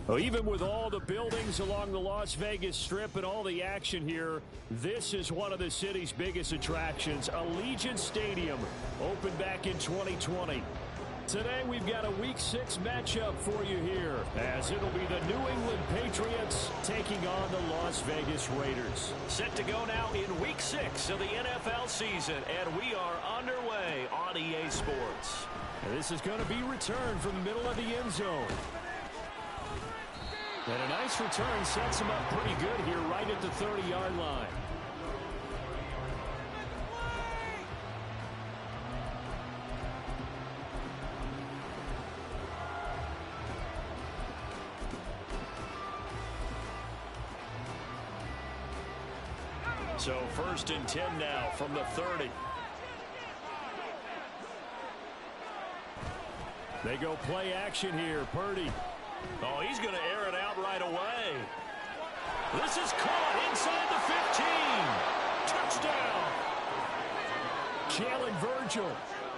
Well, even with all the buildings along the Las Vegas Strip and all the action here, this is one of the city's biggest attractions. Allegiant Stadium opened back in 2020. Today we've got a Week 6 matchup for you here, as it'll be the New England Patriots taking on the Las Vegas Raiders. Set to go now in Week 6 of the NFL season, and we are underway on EA Sports. And this is going to be returned from the middle of the end zone. And a nice return sets him up pretty good here right at the 30-yard line. So 1st and 10 now from the 30. They go play action here. Purdy. Oh, he's going to air it out right away. This is caught inside the 15. Touchdown. Jalen Virgil.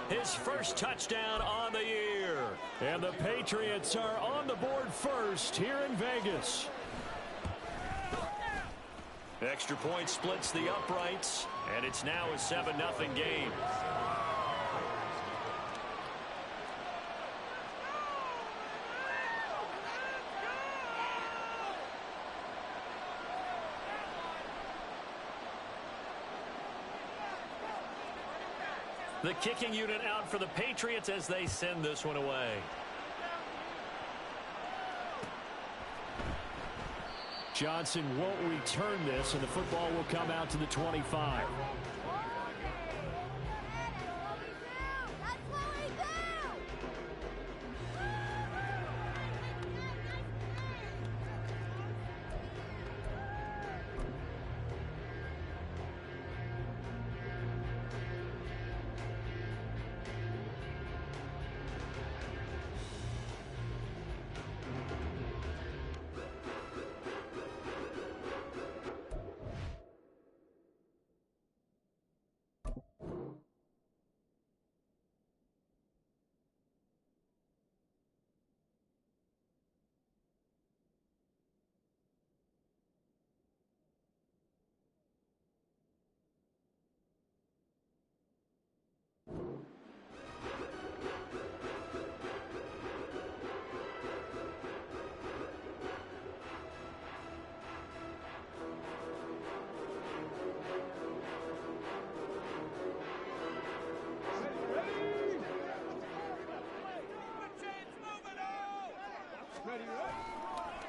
His first touchdown on the year. And the Patriots are on the board first here in Vegas. Extra point splits the uprights, and it's now a 7-0 game. The kicking unit out for the Patriots as they send this one away. Johnson won't return this, and the football will come out to the 25.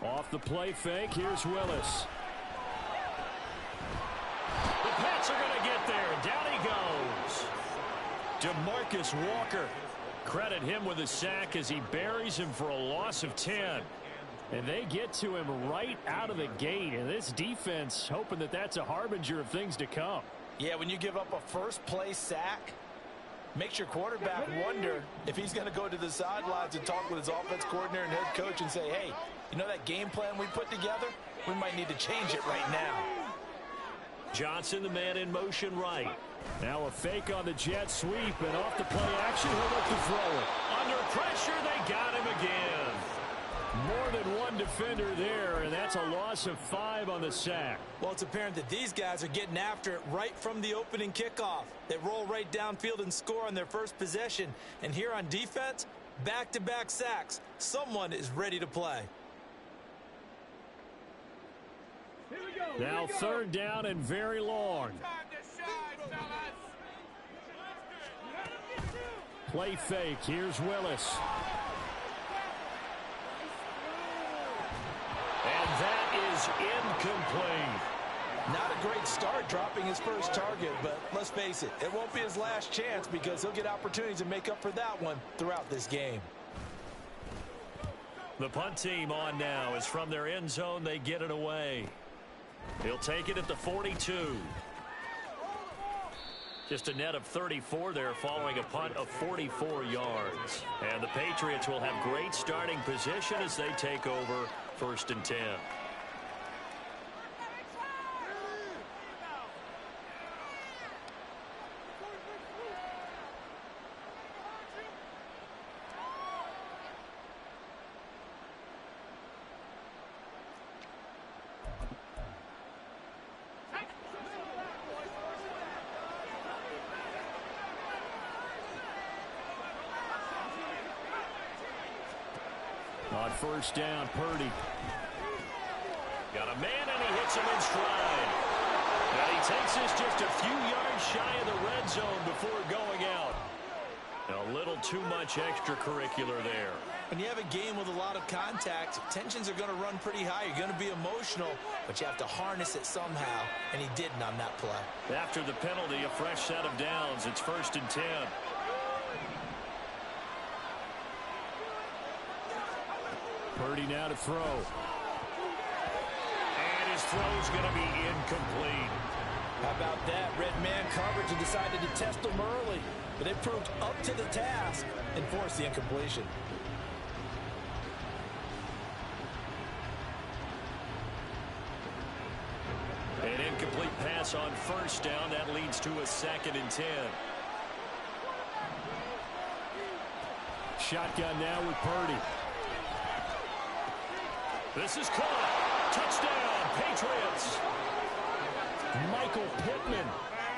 Off the play fake, here's Willis. The Pats are going to get there. Down he goes. DeMarcus Walker. Credit him with a sack as he buries him for a loss of 10. And they get to him right out of the gate. And this defense hoping that that's a harbinger of things to come. Yeah, when you give up a first-play sack, makes your quarterback wonder if he's going to go to the sidelines and talk with his offense coordinator and head coach and say, hey, you know that game plan we put together? We might need to change it right now. Johnson, the man in motion right. Now a fake on the jet sweep, and off the play action, he'll look to throw it. Under pressure, they got him again. More than one defender there, and that's a loss of 5 on the sack. Well, it's apparent that these guys are getting after it right from the opening kickoff. They roll right downfield and score on their first possession. And here on defense, back-to-back sacks. Someone is ready to play. Now 3rd down and very long. Play fake. Here's Willis. And that is incomplete. Not a great start dropping his first target, but let's face it, it won't be his last chance because he'll get opportunities to make up for that one throughout this game. The punt team on now is from their end zone. They get it away. He'll take it at the 42. Just a net of 34 there following a punt of 44 yards. And the Patriots will have great starting position as they take over 1st and 10. On first down, Purdy. Got a man, and he hits him in stride. And he takes this just a few yards shy of the red zone before going out. A little too much extracurricular there. When you have a game with a lot of contact, tensions are going to run pretty high. You're going to be emotional, but you have to harness it somehow, and he didn't on that play. After the penalty, a fresh set of downs. It's 1st and 10. Purdy now to throw. And his throw's going to be incomplete. How about that? Red man coverage and decided to test them early, but it proved up to the task and forced the incompletion. An incomplete pass on first down. That leads to a 2nd and 10. Shotgun now with Purdy. This is caught. Touchdown, Patriots. Michael Pittman.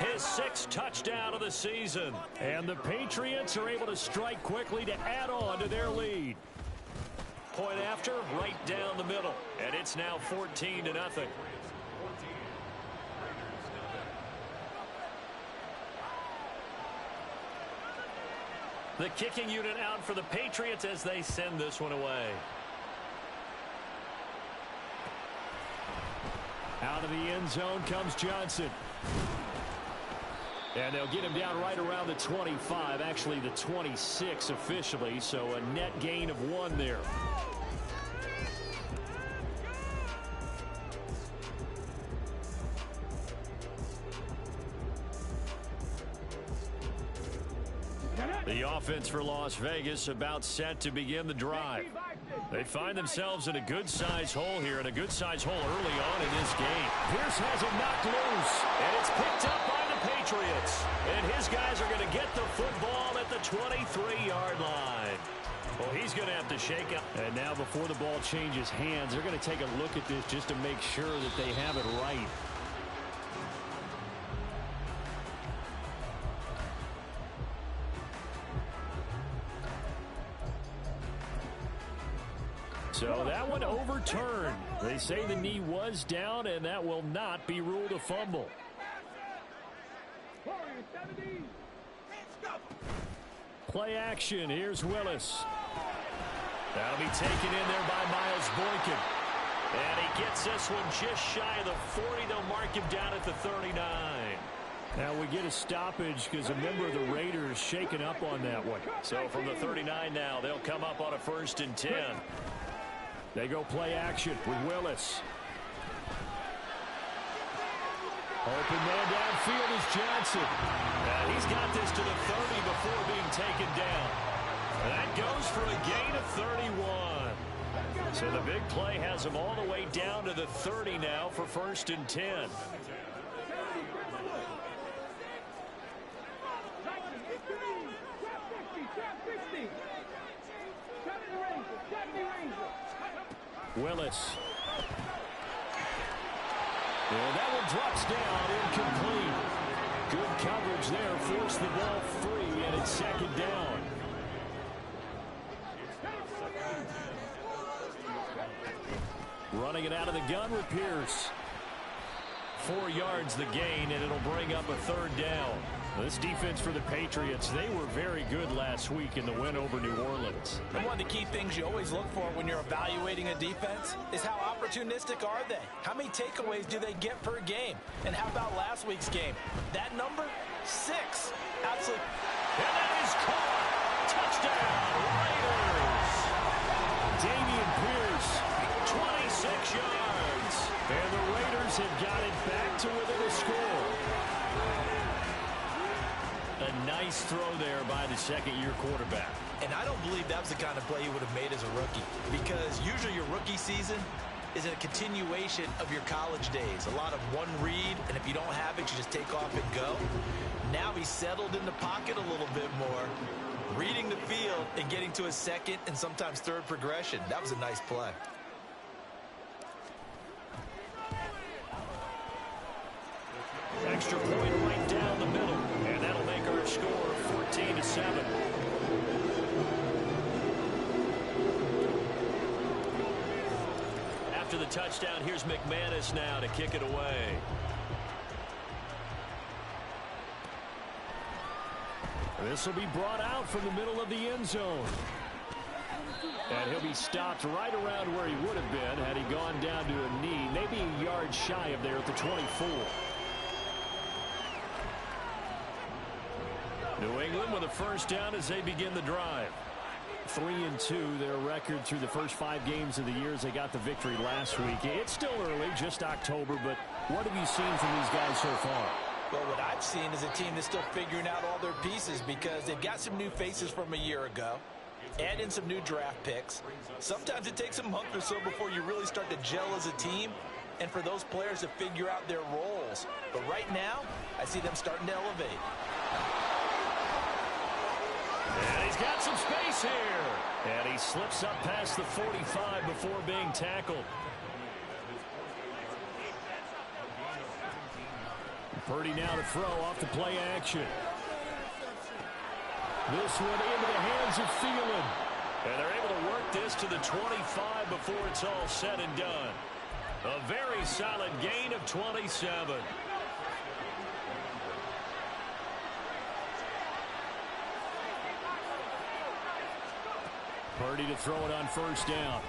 His 6th touchdown of the season. And the Patriots are able to strike quickly to add on to their lead. Point after, right down the middle. And it's now 14-0. The kicking unit out for the Patriots as they send this one away. Out of the end zone comes Johnson. And they'll get him down right around the 25, actually the 26 officially, so a net gain of 1 there. The offense for Las Vegas about set to begin the drive. They find themselves in a good-sized hole here, and a good-sized hole early on in this game. Pierce has it knocked loose. And it's picked up by the Patriots. And his guys are going to get the football at the 23-yard line. Well, he's going to have to shake up. And now before the ball changes hands, they're going to take a look at this just to make sure that they have it right. So that one overturned. They say the knee was down, and that will not be ruled a fumble. Play action. Here's Willis. That'll be taken in there by Miles Boykin. And he gets this one just shy of the 40. They'll mark him down at the 39. Now we get a stoppage because a member of the Raiders shaken up on that one. So from the 39 now, they'll come up on a 1st and 10. They go play action with Willis. Open man downfield is Johnson. And he's got this to the 30 before being taken down. That goes for a gain of 31. So the big play has him all the way down to the 30 now for 1st and 10. Willis. And that one drops down, incomplete. Good coverage there, forced the ball free, and it's 2nd down. Running it out of the gun with Pierce. 4 yards the gain, and it'll bring up a 3rd down. This defense for the Patriots, they were very good last week in the win over New Orleans. And one of the key things you always look for when you're evaluating a defense is how opportunistic are they? How many takeaways do they get per game? And how about last week's game? That number? 6. Absolutely. And that is caught. Touchdown, Raiders. Dameon Pierce. 26 yards. And the Raiders have got it back to within a score. A nice throw there by the 2nd-year quarterback. And I don't believe that was the kind of play he would have made as a rookie, because usually your rookie season is a continuation of your college days. A lot of one read, and if you don't have it, you just take off and go. Now he's settled in the pocket a little bit more, reading the field and getting to a 2nd and sometimes 3rd progression. That was a nice play. Extra point right down the middle, and that'll make our score 14-7. after the touchdown. Here's McManus now to kick it away. This will be brought out from the middle of the end zone. And he'll be stopped right around where he would have been had he gone down to a knee, maybe a yard shy of there at the 24. New England with a first down as they begin the drive. 3-2, their record through the first 5 games of the year as they got the victory last week. It's still early, just October, but what have you seen from these guys so far? Well, what I've seen is a team that's still figuring out all their pieces because they've got some new faces from a year ago. Add in some new draft picks. Sometimes it takes a month or so before you really start to gel as a team and for those players to figure out their roles. But right now, I see them starting to elevate. And he's got some space here. And he slips up past the 45 before being tackled. Purdy now to throw off the play action. This one into the hands of Thielen. And they're able to work this to the 25 before it's all said and done. A very solid gain of 27. Purdy to throw it on first down.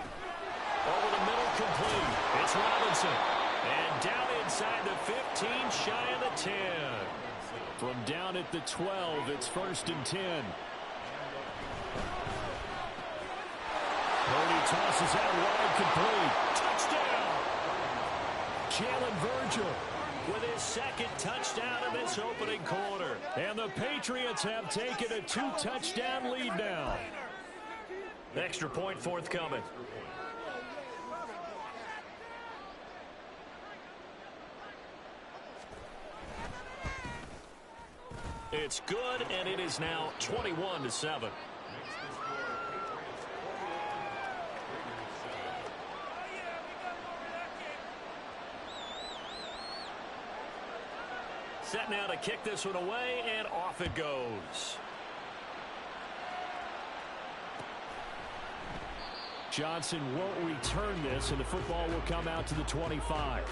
Over the middle, complete. It's Robinson. And down inside the 15, shy of the 10. From down at the 12, it's 1st and 10. Purdy tosses out wide, complete. Touchdown! Jalen Virgil With his second touchdown in this opening quarter. And the Patriots have taken a 2-touchdown lead now. Extra point forthcoming. It's good, and it is now 21-7. Set now to kick this one away, and off it goes. Johnson won't return this, and the football will come out to the 25.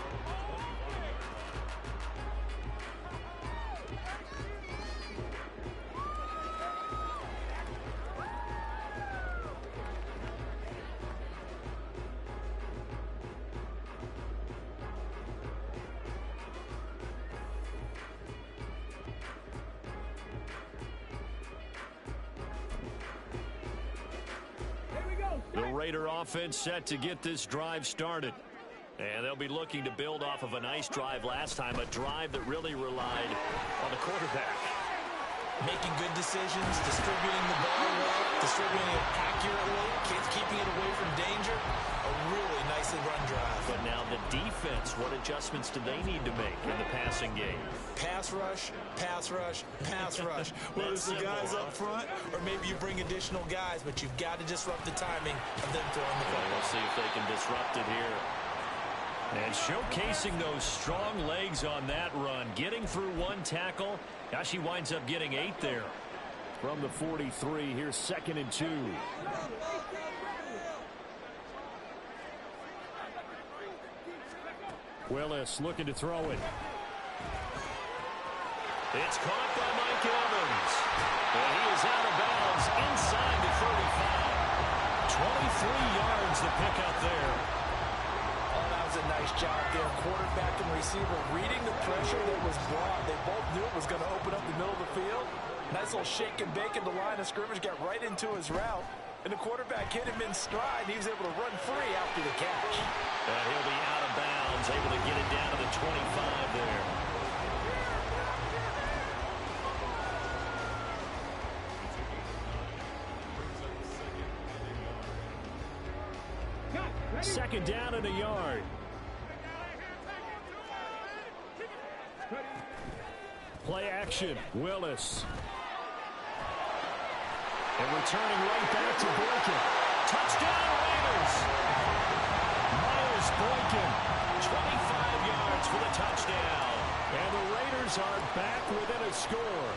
The Raider offense set to get this drive started. And they'll be looking to build off of a nice drive last time, a drive that really relied on the quarterback. Making good decisions, distributing the ball well, distributing it accurately, keeping it away from danger. A really nicely run drive. But now the defense, what adjustments do they need to make in the passing game? Pass rush, pass rush, pass rush. Whether it's the guys up front or maybe you bring additional guys, but you've got to disrupt the timing of them throwing the ball. We'll see if they can disrupt it here. And showcasing those strong legs on that run. Getting through one tackle. Now she winds up getting 8 there. From the 43, here's 2nd and 2. Willis looking to throw it. It's caught by Mike Evans. And he is out of bounds inside the 35. 23 yards to pick up there. Oh, that was a nice job there. Quarterback and receiver reading the pressure that was brought. They both knew it was going to open up the middle of the field. Nice little shake and bake in the line of scrimmage. Got right into his route. And the quarterback hit him in stride. He was able to run free after the catch. And he'll be out of bounds, able to get it down to the 25 there. Second down and a yard. Play action. Willis. And returning right back to Boykin. Touchdown Raiders! Miles Boykin. 25 yards for the touchdown. And the Raiders are back within a score.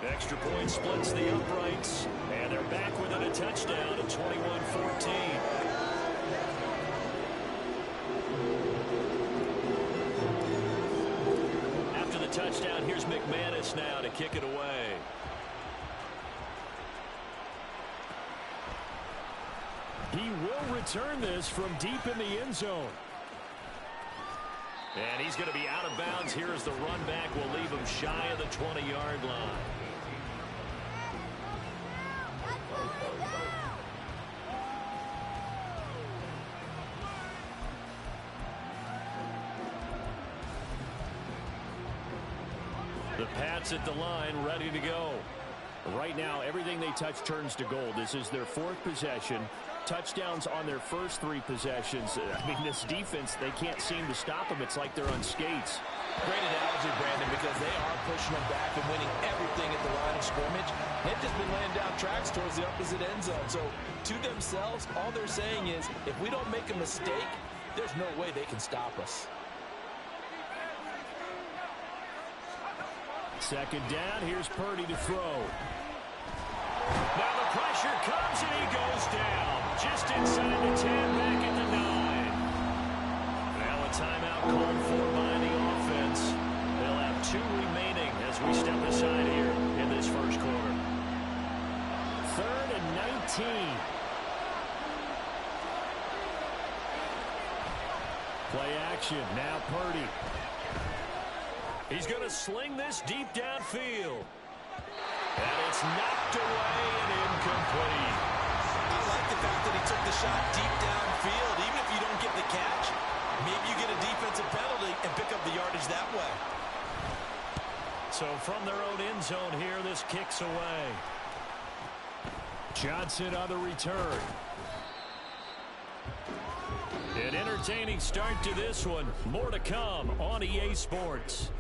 Extra point splits the uprights. And they're back within a touchdown at 21-14. touchdown. Here's McManus now to kick it away. He will return this from deep in the end zone. And he's going to be out of bounds here as the run back will leave him shy of the 20-yard line. The Pats at the line, ready to go. Right now, everything they touch turns to gold. This is their 4th possession. Touchdowns on their first 3 possessions. I mean, this defense, they can't seem to stop them. It's like they're on skates. Great analogy, Brandon, because they are pushing them back and winning everything at the line of scrimmage. They've just been laying down tracks towards the opposite end zone. So, to themselves, all they're saying is, if we don't make a mistake, there's no way they can stop us. Second down, here's Purdy to throw. Now the pressure comes and he goes down. Just inside the 10, back at the 9. Now a timeout called for by the offense. They'll have 2 remaining as we step aside here in this first quarter. 3rd and 19. Play action, now Purdy. He's going to sling this deep downfield. And it's knocked away and incomplete. I like the fact that he took the shot deep downfield. Even if you don't get the catch, maybe you get a defensive penalty and pick up the yardage that way. So from their own end zone here, this kicks away. Johnson on the return. An entertaining start to this one. More to come on EA Sports.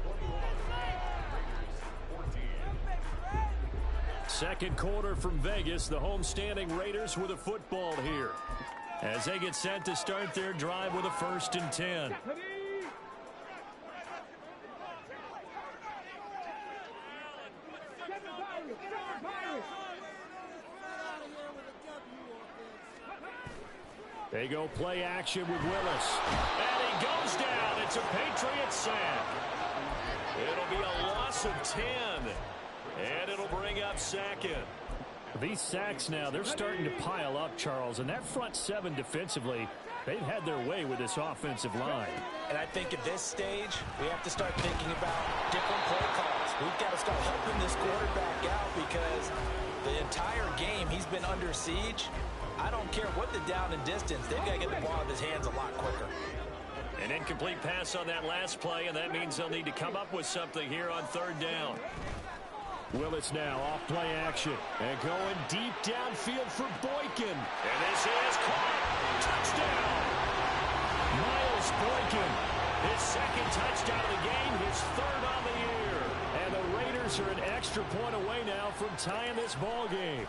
Second quarter from Vegas. The homestanding Raiders with a football here, as they get set to start their drive with a 1st and 10. They go play action with Willis. And he goes down. It's a Patriots sack. It'll be a loss of 10. And it'll bring up 2nd. These sacks now, they're starting to pile up, Charles. And that front 7 defensively, they've had their way with this offensive line. And I think at this stage, we have to start thinking about different play calls. We've got to start helping this quarterback out because the entire game he's been under siege. I don't care what the down and distance. They've got to get the ball out of his hands a lot quicker. An incomplete pass on that last play, and that means they'll need to come up with something here on 3rd down. Willis now off play action and going deep downfield for Boykin. And this is caught. Touchdown. Miles Boykin. His 2nd touchdown of the game, his 3rd on the year. And the Raiders are an extra point away now from tying this ball game.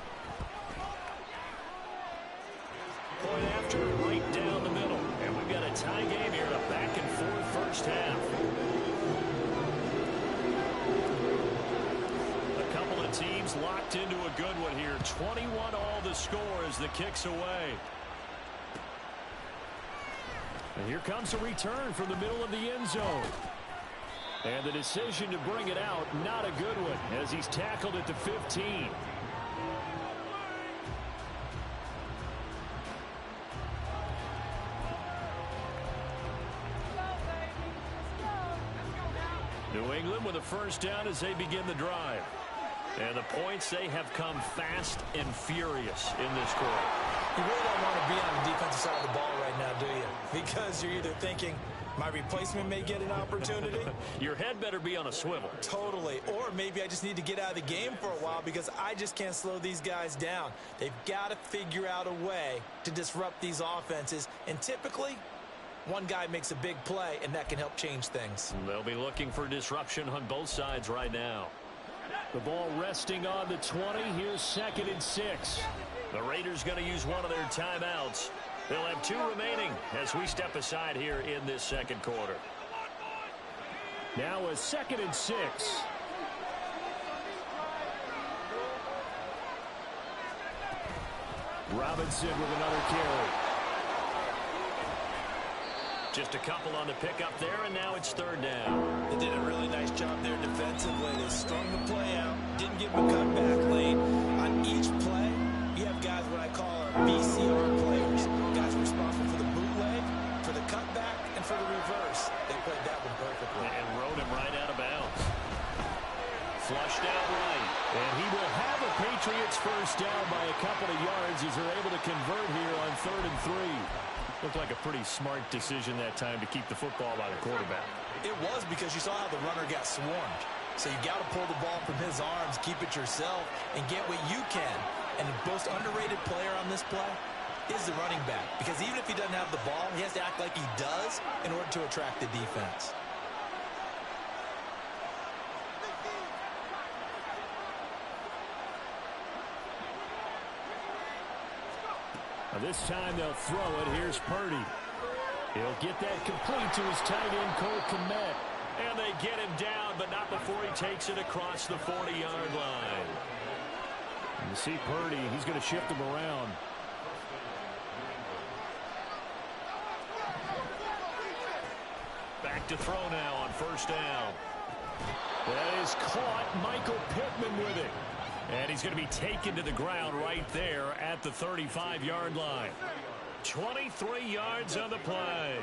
Point after, right down the middle. And we've got a tie game here, a back-and-forth first half. Teams locked into a good one here. 21 all the score as the kick's away. And here comes a return from the middle of the end zone. And the decision to bring it out, not a good one, as he's tackled at the 15. New England with a 1st down as they begin the drive. And the points, they have come fast and furious in this quarter. You really don't want to be on the defensive side of the ball right now, do you? Because you're either thinking, my replacement may get an opportunity. Your head better be on a swivel. Totally. Or maybe I just need to get out of the game for a while because I just can't slow these guys down. They've got to figure out a way to disrupt these offenses. And typically, one guy makes a big play, and that can help change things. They'll be looking for disruption on both sides right now. The ball resting on the 20. Here's 2nd and 6. The Raiders going to use one of their timeouts. They'll have 2 remaining as we step aside here in this 2nd quarter. Now a 2nd and 6. Robinson with another carry. Just a couple on the pickup there, and now it's third down. They did a really nice job there defensively. They strung the play out, didn't give them a cutback lane. On each play, you have guys what I call our BCR players, guys responsible for the bootleg, for the cutback, and for the reverse. They played that one perfectly. And rode him right out of bounds. Flushed out right. And he will have a Patriots first down by a couple of yards as they're able to convert here on 3rd and 3. Looked like a pretty smart decision that time to keep the football by the quarterback. It was because you saw how the runner got swarmed. So you got to pull the ball from his arms, keep it yourself, and get what you can. And the most underrated player on this play is the running back. Because even if he doesn't have the ball, he has to act like he does in order to attract the defense. This time they'll throw it. Here's Purdy. He'll get that complete to his tight end, Cole Kmet. And they get him down, but not before he takes it across the 40-yard line. And you see Purdy, he's going to shift him around. Back to throw now on first down. That is caught. Michael Pittman with it. And he's going to be taken to the ground right there at the 35-yard line. 23 yards on the play.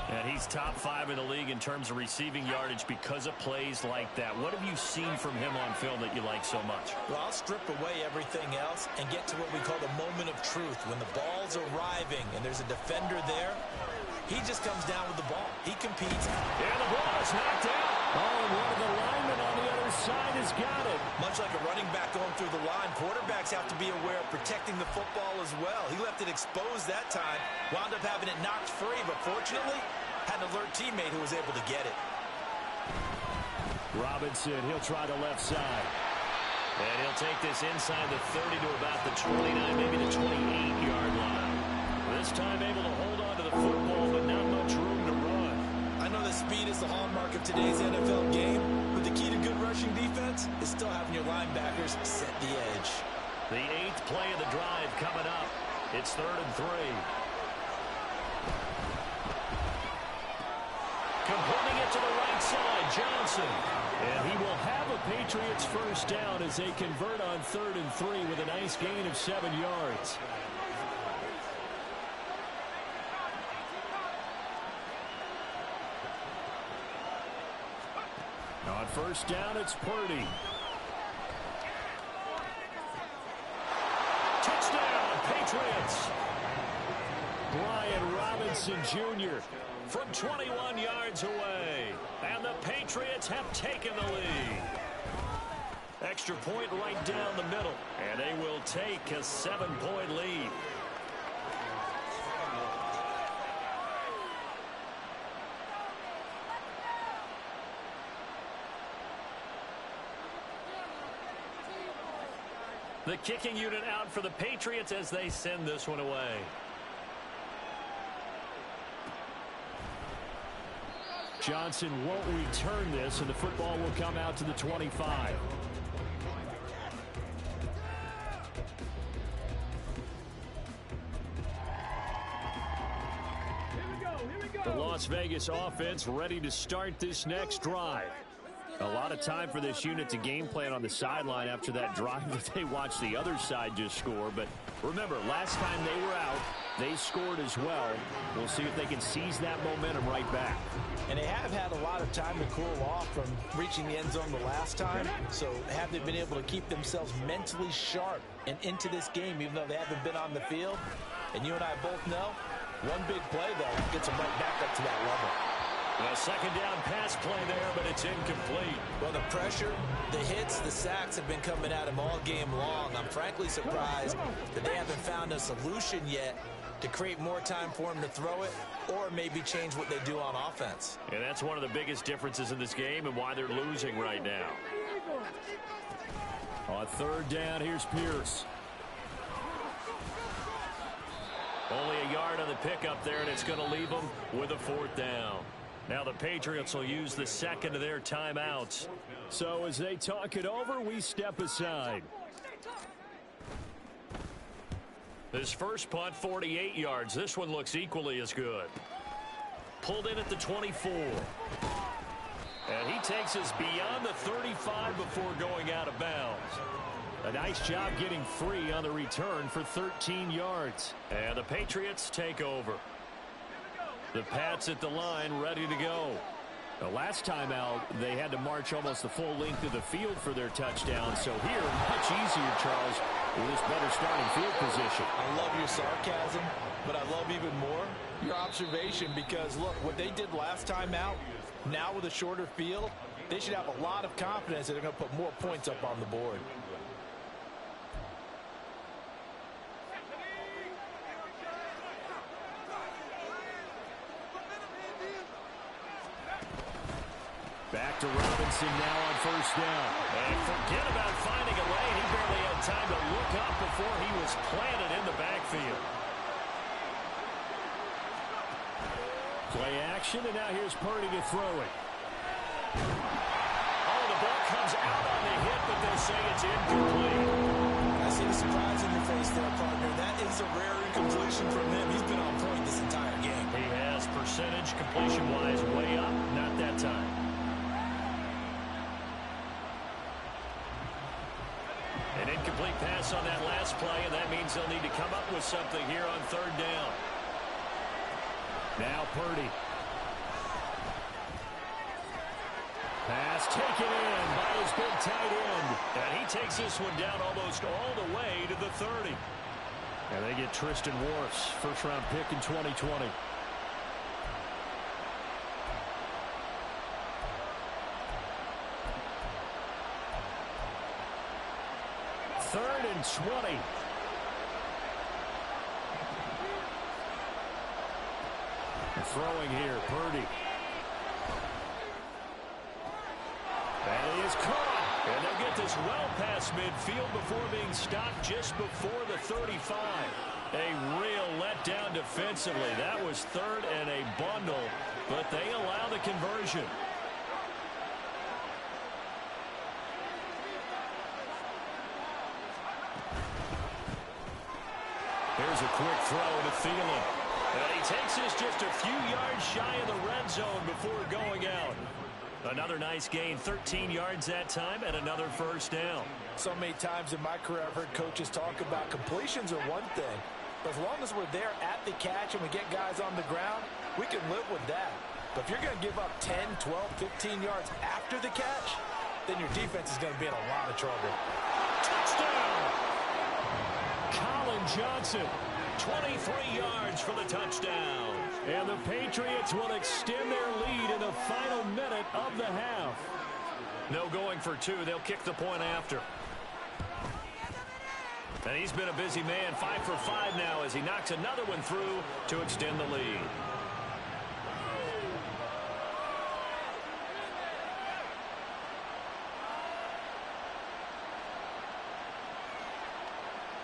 And he's top 5 in the league in terms of receiving yardage because of plays like that. What have you seen from him on film that you like so much? Well, I'll strip away everything else and get to what we call the moment of truth. When the ball's arriving and there's a defender there, he just comes down with the ball. He competes. And the ball is knocked out. Oh, and one of the linemen on the other side has got it. Much like a running back going through the line, quarterbacks have to be aware of protecting the football as well. He left it exposed that time, wound up having it knocked free, but fortunately, had an alert teammate who was able to get it. Robinson, he'll try the left side. And he'll take this inside the 30 to about the 29, maybe the 28-yard line. This time able to hold on to the football, but not much room to run. I know that speed is the hallmark of today's NFL game, but the key to good rushing defense is still having your linebackers set the edge. The 8th play of the drive coming up. It's 3rd and 3. Completing it to the right side, Johnson. And he will have a Patriots first down as they convert on 3rd and 3 with a nice gain of 7 yards. On first down, it's Purdy. Touchdown, Patriots. Brian Robinson Jr. from 21 yards away. And the Patriots have taken the lead. Extra point right down the middle. And they will take a 7-point lead. The kicking unit out for the Patriots as they send this one away. Johnson won't return this, and the football will come out to the 25. The Las Vegas offense ready to start this next drive. A lot of time for this unit to game plan on the sideline after that drive that they watched the other side just score. But remember, last time they were out, they scored as well. We'll see if they can seize that momentum right back. And they have had a lot of time to cool off from reaching the end zone the last time. So have they been able to keep themselves mentally sharp and into this game, even though they haven't been on the field? And you and I both know, one big play, though, gets them right back up to that level. A second down pass play there, but it's incomplete. Well, the pressure, the hits, the sacks have been coming at him all game long. I'm frankly surprised that they haven't found a solution yet to create more time for him to throw it or maybe change what they do on offense. And that's one of the biggest differences in this game and why they're losing right now. On third down, here's Pierce. Only a yard on the pickup there, and it's going to leave them with a 4th down. Now the Patriots will use the second of their timeouts. So as they talk it over, we step aside. This first punt, 48 yards. This one looks equally as good. pulled in at the 24. And he takes us beyond the 35 before going out of bounds. A nice job getting free on the return for 13 yards. And the Patriots take over. The Pats at the line, ready to go. The last time out, they had to march almost the full length of the field for their touchdown. So here, much easier, Charles, with this better starting field position. I love your sarcasm, but I love even more your observation because, look, what they did last time out, now with a shorter field, they should have a lot of confidence that they're going to put more points up on the board. Back to Robinson now on first down. And forget about finding a lane. He barely had time to look up before he was planted in the backfield. Play action, and now here's Purdy to throw it. Oh, the ball comes out on the hit, but they say it's incomplete. I see the surprise in your face there, partner. That is a rare incompletion from him. He's been on point this entire game. He has percentage completion-wise way up. Not that time. An incomplete pass on that last play, and that means they'll need to come up with something here on third down. Now Purdy. Pass taken in by his big tight end. And he takes this one down almost all the way to the 30. And they get Tristan Wirfs, first-round pick in 2020. Third and 20. Throwing here, Purdy. That is caught. And they'll get this well past midfield before being stopped just before the 35. A real letdown defensively. That was third and a bundle, but they allow the conversion. Here's a quick throw to Thielen. And he takes this just a few yards shy of the red zone before going out. Another nice gain, 13 yards that time, and another first down. So many times in my career I've heard coaches talk about completions are one thing, but as long as we're there at the catch and we get guys on the ground, we can live with that. But if you're going to give up 10, 12, 15 yards after the catch, then your defense is going to be in a lot of trouble. Touchdown! Colin Johnson, 23 yards for the touchdown. And the Patriots will extend their lead in the final minute of the half. No going for two. They'll kick the point after. And he's been a busy man, 5 for 5 now as he knocks another one through to extend the lead.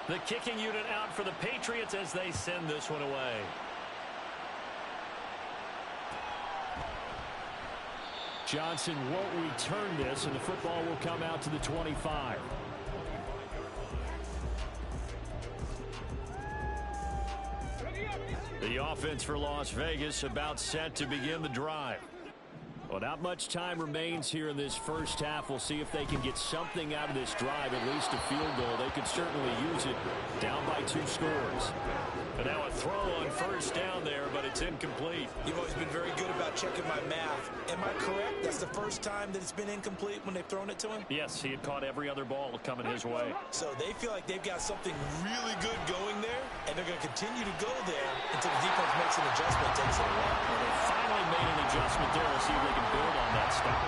The kicking unit out for the Patriots as they send this one away. Johnson won't return this, and the football will come out to the 25. The offense for Las Vegas about set to begin the drive. Well, not much time remains here in this first half. We'll see if they can get something out of this drive, at least a field goal. They could certainly use it down by 2 scores. And now a throw on first down there, but it's incomplete. You've always been very good about checking my math. Am I correct? That's the first time that it's been incomplete when they've thrown it to him? Yes, he had caught every other ball coming his way. So they feel like they've got something really good going there, and they're going to continue to go there until the defense makes an adjustment and takes it away. Well, they finally made an adjustment there. We'll see if they can build on that stop.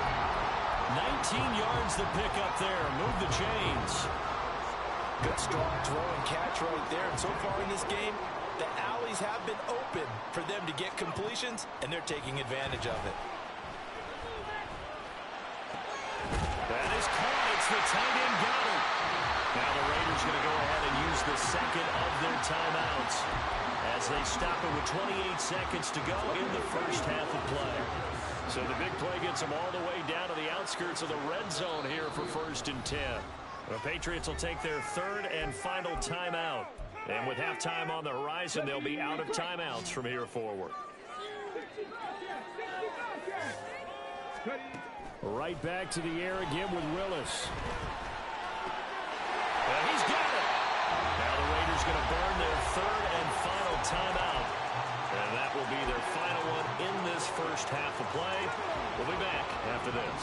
19 yards to pick up there. Move the chains. Good strong throw and catch right there. And so far in this game, the alleys have been open for them to get completions, and they're taking advantage of it. That is caught. It's the tight end Goddard. Now the Raiders going to go ahead and use the second of their timeouts as they stop it with 28 seconds to go in the first half of play. So the big play gets them all the way down to the outskirts of the red zone here for 1st and 10. The Patriots will take their third and final timeout. And with halftime on the horizon, they'll be out of timeouts from here forward. Right back to the air again with Willis. And he's got it. Now the Raiders going to burn their third and final timeout. And that will be their final one in this first half of play. We'll be back after this.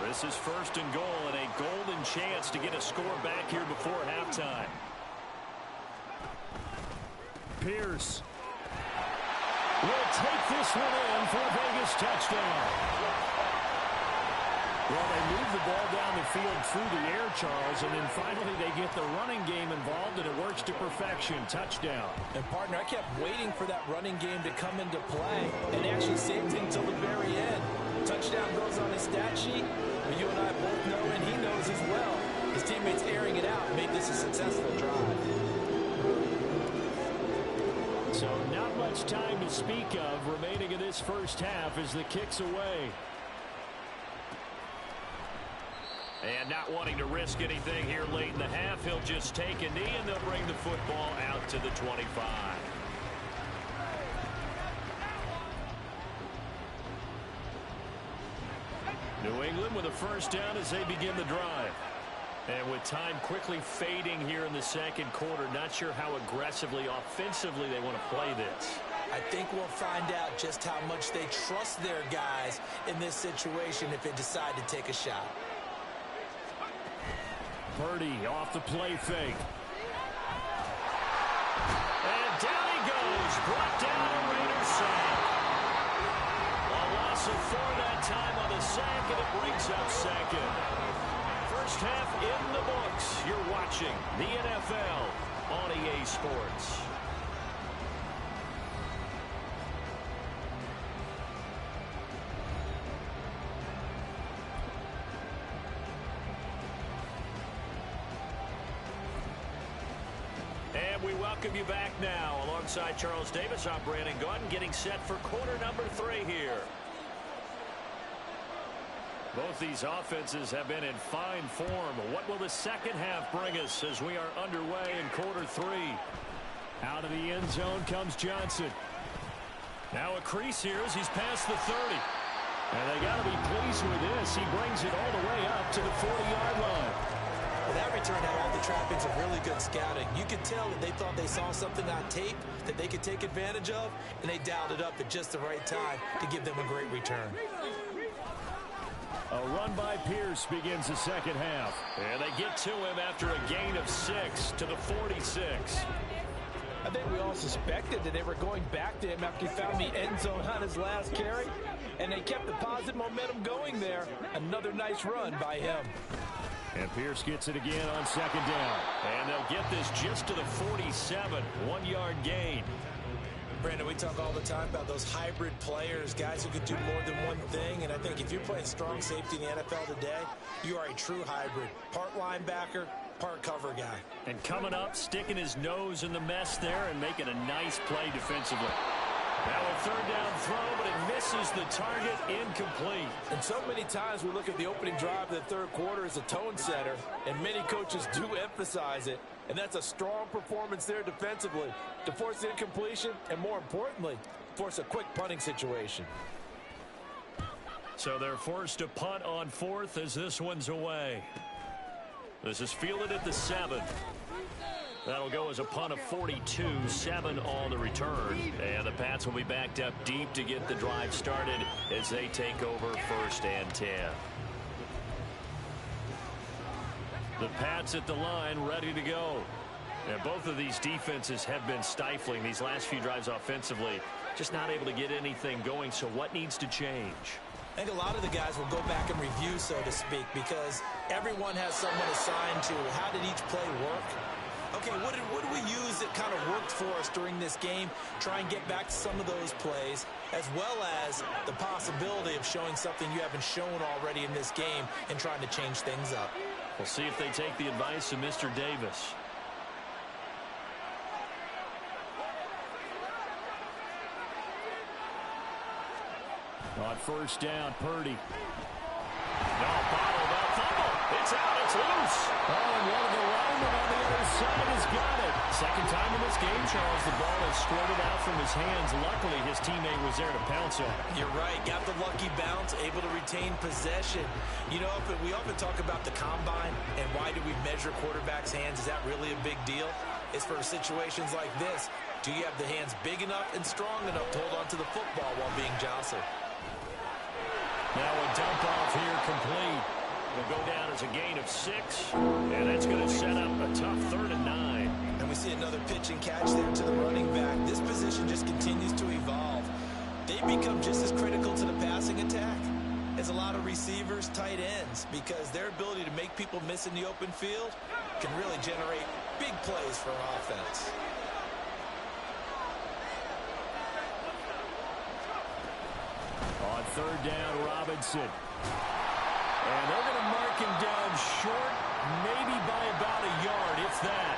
This is first and goal and a golden chance to get a score back here before halftime. Pierce will take this one in for a Vegas touchdown. Well, they move the ball down the field through the air, Charles, and then finally they get the running game involved, and it works to perfection. Touchdown. And, partner, I kept waiting for that running game to come into play, and actually saved it until the very end. Touchdown goes on his stat sheet, but you and I both know, and he knows as well, his teammates airing it out made this a successful drive. So not much time to speak of remaining in this first half as the kick's away. And not wanting to risk anything here late in the half, he'll just take a knee and they'll bring the football out to the 25. New England with a first down as they begin the drive. And with time quickly fading here in the second quarter, not sure how aggressively, offensively they want to play this. I think we'll find out just how much they trust their guys in this situation if they decide to take a shot. Purdy off the play fake. And down he goes. Brought down a Raiders sack. A loss of 4 that time on the sack, and it brings up second. First half in the books. You're watching the NFL on EA Sports. And we welcome you back now. Alongside Charles Davis, I'm Brandon Gaudin, getting set for quarter number 3 here. Both these offenses have been in fine form. What will the second half bring us as we are underway in quarter 3? Out of the end zone comes Johnson. Now a crease here as he's past the 30. And they got to be pleased with this. He brings it all the way up to the 40-yard line. Well, that return had all the trappings of really good scouting. You could tell that they thought they saw something on tape that they could take advantage of, and they dialed it up at just the right time to give them a great return. A run by Pierce begins the second half. And they get to him after a gain of 6 to the 46. I think we all suspected that they were going back to him after he found the end zone on his last carry, and they kept the positive momentum going there. Another nice run by him. And Pierce gets it again on second down. And they'll get this just to the 47, 1-yard gain. Brandon, we talk all the time about those hybrid players, guys who could do more than one thing. And I think if you're playing strong safety in the NFL today, you are a true hybrid. Part linebacker, part cover guy. And coming up, sticking his nose in the mess there and making a nice play defensively. Now a third down throw, but it misses the target, incomplete. And so many times we look at the opening drive of the third quarter as a tone setter, and many coaches do emphasize it. And that's a strong performance there defensively to force incompletion and, more importantly, force a quick punting situation. So they're forced to punt on 4th as this one's away. This is fielded at the 7. That'll go as a punt of 42, 7 on the return. And the Pats will be backed up deep to get the drive started as they take over 1st and 10. The Pats at the line ready to go. And both of these defenses have been stifling these last few drives offensively. Just not able to get anything going. So what needs to change? I think a lot of the guys will go back and review, so to speak, because everyone has someone assigned to how did each play work. Okay, what did we use that kind of worked for us during this game? Try and get back to some of those plays, as well as the possibility of showing something you haven't shown already in this game and trying to change things up. We'll see if they take the advice of Mr. Davis. On first down, Purdy. No, bottled up, fumble. It's out, it's loose. Oh, and one of the linemen on the other side has got it. Second time in this this game, Charles, the ball has squirted out from his hands. Luckily, his teammate was there to pounce on it. You're right. Got the lucky bounce, able to retain possession. You know, we often talk about the combine and why do we measure quarterbacks' hands. Is that really a big deal? It's for situations like this. Do you have the hands big enough and strong enough to hold on to the football while being jostled? Now a dump off here complete. Will go down as a gain of 6, and that's going to set up a tough 3rd and 9. And we see another pitch and catch there to the running back. This position just continues to evolve. They become just as critical to the passing attack as a lot of receivers, tight ends, because their ability to make people miss in the open field can really generate big plays for an offense. On 3rd down, Robinson. And they're going to mark him down short, maybe by about a yard, if that.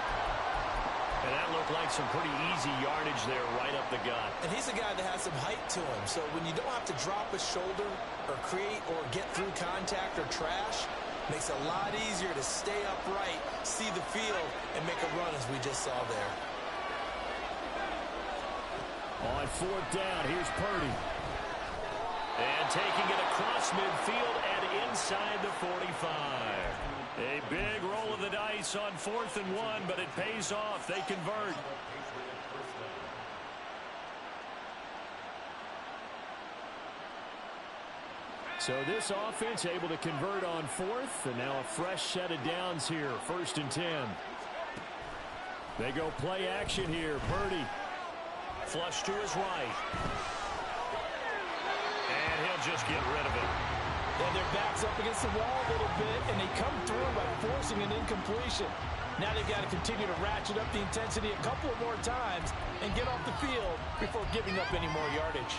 And that looked like some pretty easy yardage there right up the gut. And he's a guy that has some height to him, so when you don't have to drop a shoulder or create or get through contact or trash, makes it a lot easier to stay upright, see the field, and make a run as we just saw there. On 4th down, here's Purdy. And taking it across midfield and inside the 45. A big roll of the dice on 4th and 1, but it pays off. They convert. So this offense able to convert on 4th, and now a fresh set of downs here. 1st and 10. They go play action here. Purdy. Flush to his right. And he'll just get rid of it. And their back's up against the wall a little bit, and they come through by forcing an incompletion. Now they've got to continue to ratchet up the intensity a couple of more times and get off the field before giving up any more yardage.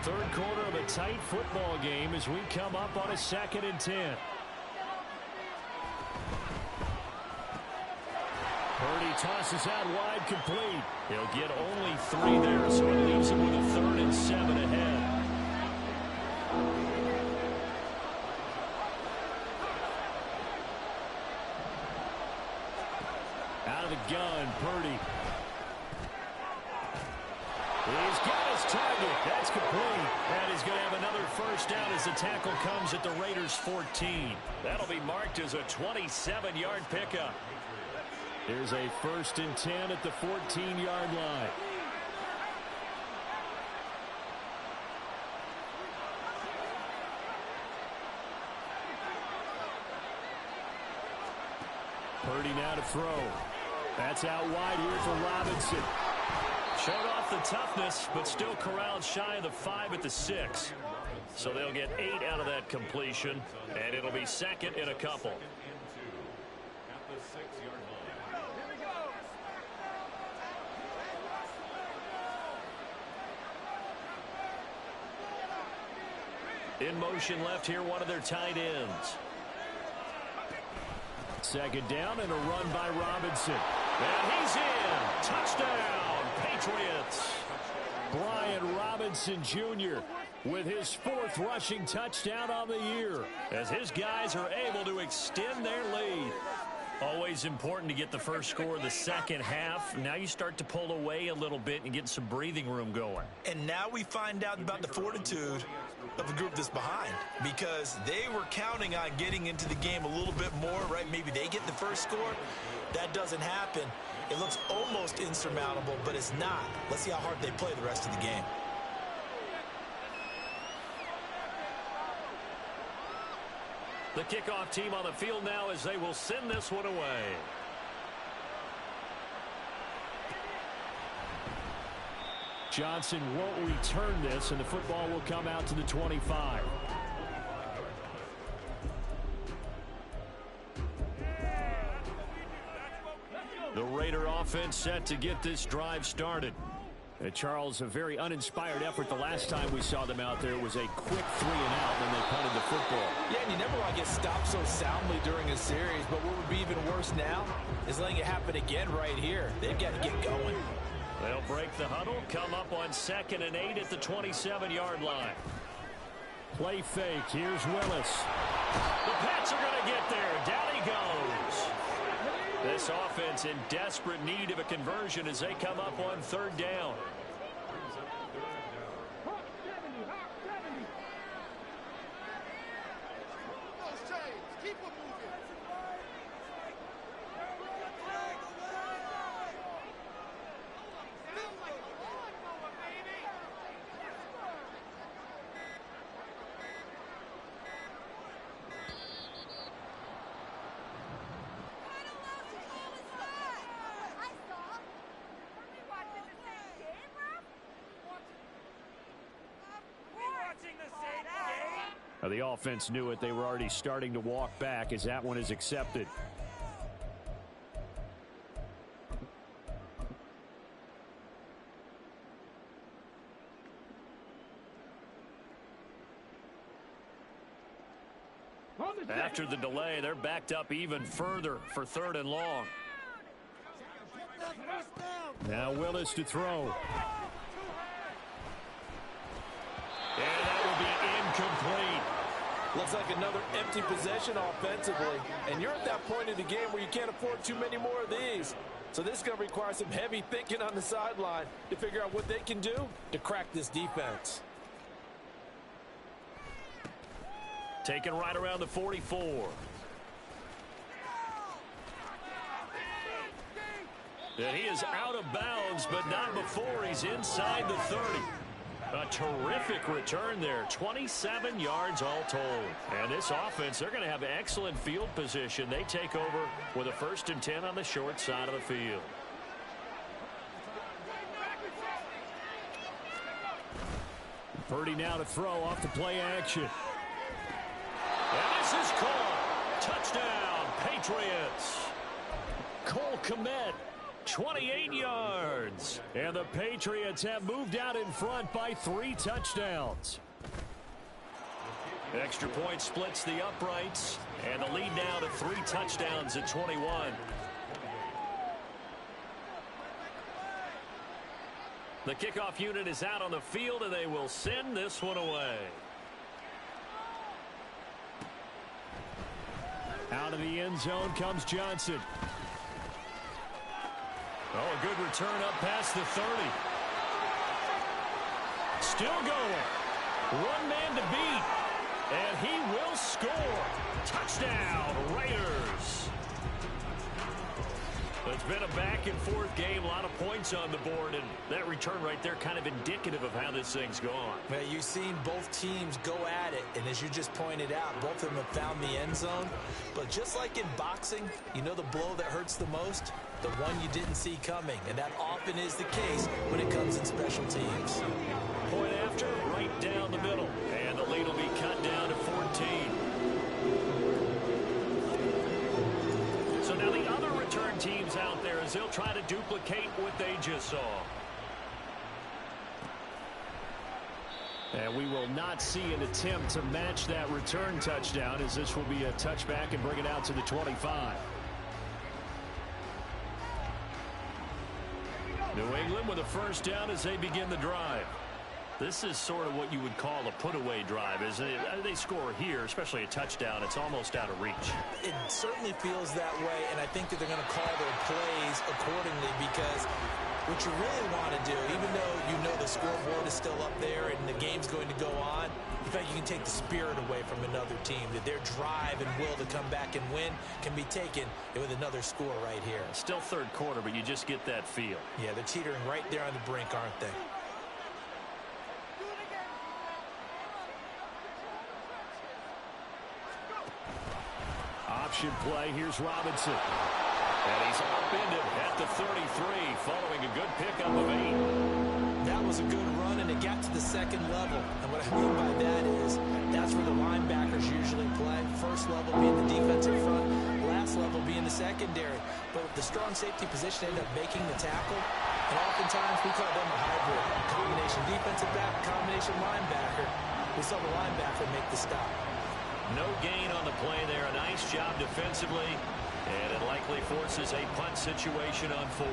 3rd quarter of a tight football game as we come up on a 2nd and 10. Purdy tosses out wide, complete. He'll get only 3 there, so it leaves him with a 3rd and 7 ahead. Out of the gun, Purdy. He's got his target. That's complete. And he's going to have another 1st down as the tackle comes at the Raiders' 14. That'll be marked as a 27-yard pickup. Here's a 1st and 10 at the 14-yard line. Purdy now to throw. That's out wide here for Robinson. Showed off the toughness, but still corralled shy of the 5 at the 6. So they'll get 8 out of that completion, and it'll be 2nd and a couple. In motion left here, one of their tight ends. 2nd down and a run by Robinson. And he's in. Touchdown, Patriots. Brian Robinson Jr. with his 4th rushing touchdown on the year, as his guys are able to extend their lead. Always important to get the first score of the second half. Now you start to pull away a little bit and get some breathing room going. And now we find out about the fortitude of the group that's behind, because they were counting on getting into the game a little bit more, right? Maybe they get the first score. That doesn't happen. It looks almost insurmountable, but it's not. Let's see how hard they play the rest of the game. The kickoff team on the field now as they will send this one away. Johnson won't return this, and the football will come out to the 25. The Raider offense set to get this drive started. Charles, a very uninspired effort the last time we saw them out there. Was a quick 3 and out when they punted the football. Yeah, and you never want to get stopped so soundly during a series, but what would be even worse now is letting it happen again right here. They've got to get going. They'll break the huddle, come up on 2nd and 8 at the 27-yard line. Play fake. Here's Willis. The Pats are going to get there. Down he goes. This offense in desperate need of a conversion as they come up on third down. The offense knew it. They were already starting to walk back as that one is accepted. After the delay, they're backed up even further for third and long. Now Willis to throw. And that will be incomplete. Looks like another empty possession offensively. And you're at that point in the game where you can't afford too many more of these. So this is going to require some heavy thinking on the sideline to figure out what they can do to crack this defense. Taken right around the 44. And he is out of bounds, but not before he's inside the 30. A terrific return there. 27 yards all told. And this offense, they're going to have excellent field position. They take over with a 1st and 10 on the short side of the field. Purdy now to throw off the play action. And this is caught. Touchdown, Patriots. Cole Kmet, 28 yards. And the Patriots have moved out in front by 3 touchdowns. Extra point splits the uprights. And the lead now to 3 touchdowns at 21. The kickoff unit is out on the field, and they will send this one away. Out of the end zone comes Johnson. Oh, a good return up past the 30. Still going. One man to beat. And he will score. Touchdown, Raiders. It's been a back-and-forth game. A lot of points on the board. And that return right there kind of indicative of how this thing's gone. Well, you've seen both teams go at it. And as you just pointed out, both of them have found the end zone. But just like in boxing, you know the blow that hurts the most? The one you didn't see coming. And that often is the case when it comes in special teams. Point after, right down the middle. And the lead will be cut down to 14. So now the other return teams out there as they'll try to duplicate what they just saw. And we will not see an attempt to match that return touchdown, as this will be a touchback and bring it out to the 25. New England with a 1st down as they begin the drive. This is sort of what you would call a put-away drive. As they score here, especially a touchdown, it's almost out of reach. It certainly feels that way, and I think that they're going to call their plays accordingly, because what you really want to do, even though you know the scoreboard is still up there and the game's going to go on, in fact, you can take the spirit away from another team, that their drive and will to come back and win can be taken with another score right here. Still 3rd quarter, but you just get that feel. Yeah, they're teetering right there on the brink, aren't they? Option play. Here's Robinson. And he's upended at the 33 following a good pickup of 8. That was a good run, and it got to the 2nd level. And what I mean by that is that's where the linebackers usually play. 1st level being the defensive front, last level being the secondary. But the strong safety position ended up making the tackle. And oftentimes we call them a hybrid. Combination defensive back, combination linebacker. We saw the linebacker make the stop. No gain on the play there. A nice job defensively. And it likely forces a punt situation on 4th.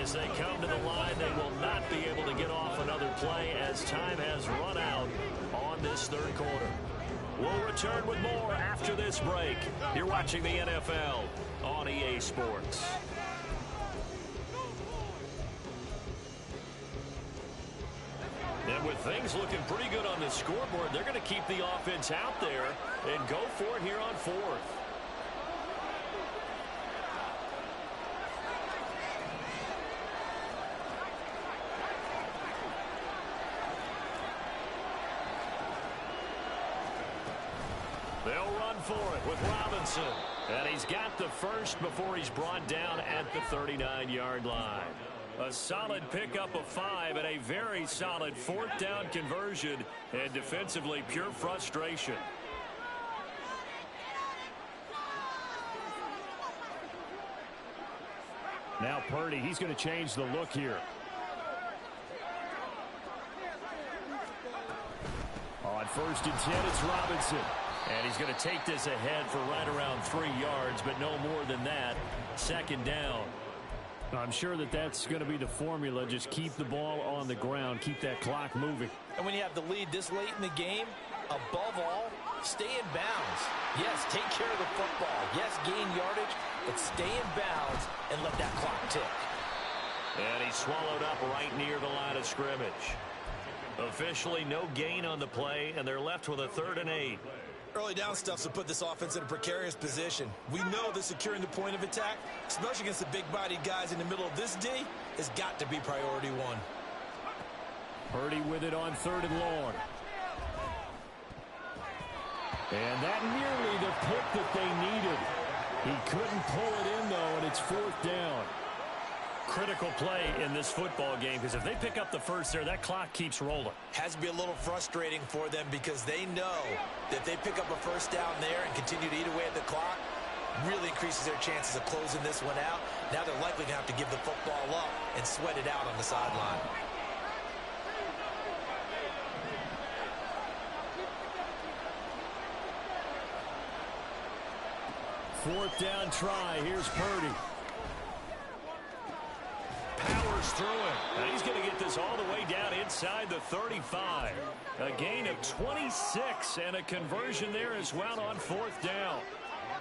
As they come to the line, they will not be able to get off another play as time has run out on this third quarter. We'll return with more after this break. You're watching the NFL on EA Sports. And with things looking pretty good on the scoreboard, they're going to keep the offense out there and go for it here on fourth. They'll run for it with Robinson. And he's got the first before he's brought down at the 39-yard line. A solid pickup of 5 and a very solid fourth down conversion, and defensively pure frustration. Now Purdy, he's going to change the look here. On 1st and 10, it's Robinson. And he's going to take this ahead for right around 3 yards, but no more than that. 2nd down. I'm sure that that's going to be the formula. Just keep the ball on the ground. Keep that clock moving. And when you have the lead this late in the game, above all, stay in bounds. Yes, take care of the football. Yes, gain yardage, but stay in bounds and let that clock tick. And he's swallowed up right near the line of scrimmage. Officially no gain on the play, and they're left with a 3rd and 8. Early down stuff will put this offense in a precarious position. We know that securing the point of attack, especially against the big-bodied guys in the middle of this D, has got to be priority one. Purdy with it on 3rd and long. And that nearly the pick that they needed. He couldn't pull it in, though, and it's 4th down. Critical play in this football game, because if they pick up the first there, that clock keeps rolling. Has to be a little frustrating for them because they know that if they pick up a first down there and continue to eat away at the clock, really increases their chances of closing this one out. Now they're likely going to have to give the football up and sweat it out on the sideline. Fourth down try. Here's Purdy. Powers through it. And he's going to get this all the way down inside the 35. A gain of 26 and a conversion there as well on 4th down.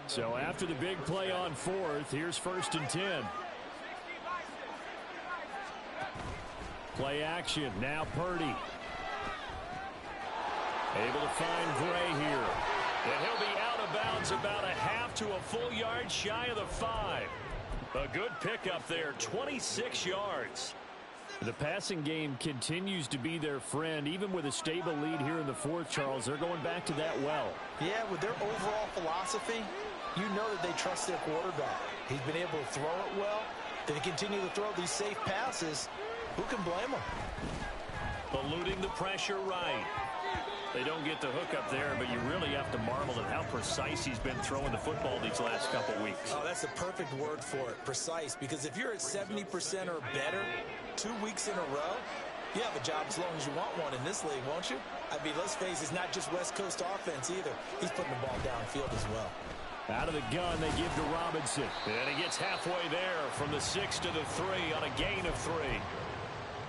So after the big play on 4th, here's 1st and 10. Play action. Now Purdy. Able to find Gray here. And he'll be out of bounds about a half to a full yard shy of the 5. A good pickup there, 26 yards. The passing game continues to be their friend. Even with a stable lead here in the 4th, Charles, they're going back to that well. Yeah, with their overall philosophy, you know that they trust their quarterback. He's been able to throw it well. They continue to throw these safe passes. Who can blame them? Eluding the pressure right. They don't get the hook up there, but you really have to marvel at how precise he's been throwing the football these last couple weeks. Oh, that's a perfect word for it, precise, because if you're at 70% or better 2 weeks in a row, you have a job as long as you want one in this league, won't you? I mean, let's face it, it's not just West Coast offense either. He's putting the ball downfield as well. Out of the gun, they give to Robinson. And he gets halfway there from the 6 to the 3 on a gain of 3.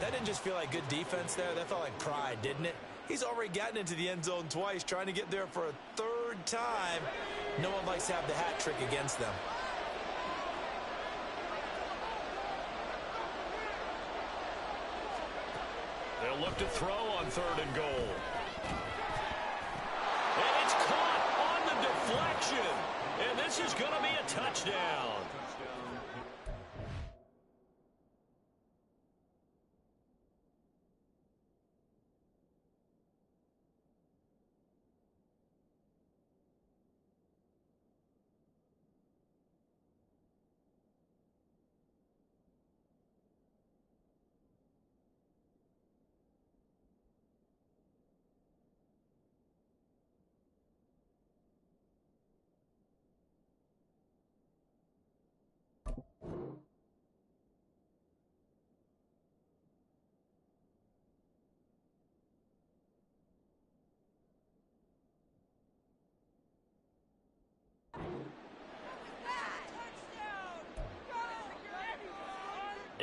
That didn't just feel like good defense there. That felt like pride, didn't it? He's already gotten into the end zone twice, trying to get there for a 3rd time. No one likes to have the hat trick against them. They'll look to throw on 3rd and goal. And it's caught on the deflection. And this is going to be a touchdown.